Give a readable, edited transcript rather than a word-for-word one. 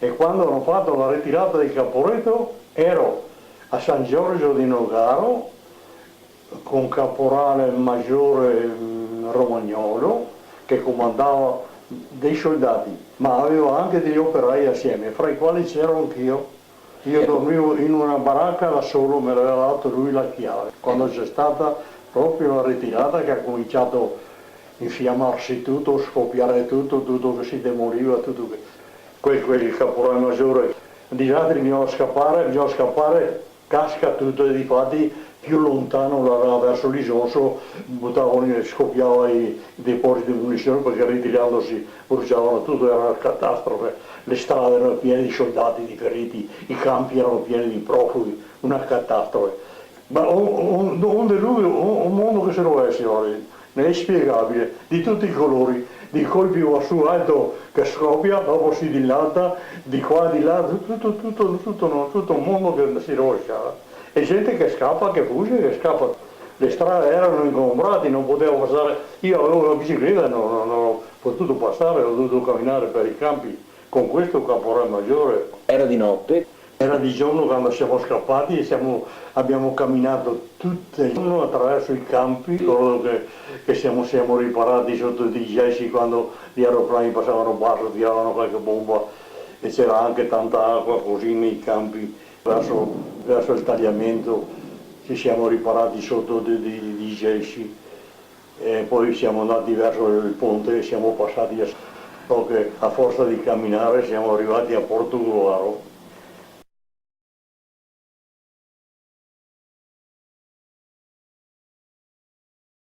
e quando hanno fatto la ritirata di Caporetto ero a San Giorgio di Nogaro con caporale maggiore Romagnolo che comandava dei soldati, ma aveva anche degli operai assieme, fra i quali c'ero anch'io. Io dormivo in una baracca da solo, me l'aveva dato lui la chiave. Quando c'è stata proprio la ritirata che ha cominciato a infiammarsi tutto, scoppiare tutto, tutto che si demoliva, tutto che... il caporale maggiore di altri bisogna scappare, casca tutto e difatti più lontano verso l'Isonzo scoppiava i depositi di munizioni perché ritirandosi bruciavano tutto, era una catastrofe, le strade erano piene di soldati, di feriti, i campi erano pieni di profughi, una catastrofe. Ma onde lui, un mondo che se lo è, signore, inspiegabile, di tutti i colori, di colpi va su alto che scoppia, dopo si dilata, di qua, di là, tutto un mondo che si rovesciava. E gente che scappa, che fugge, che scappa. Le strade erano ingombrate, non potevo passare, io avevo la bicicletta, non ho potuto passare, ho dovuto camminare per i campi con questo caporale maggiore. Era di notte? Era di giorno quando siamo scappati e abbiamo camminato tutto il giorno attraverso i campi, che siamo riparati sotto i gessi quando gli aeroplani passavano basso, tiravano qualche bomba e c'era anche tanta acqua così nei campi verso il tagliamento, ci siamo riparati sotto di gessi e poi siamo andati verso il ponte e siamo passati a forza di camminare siamo arrivati a Portogruaro.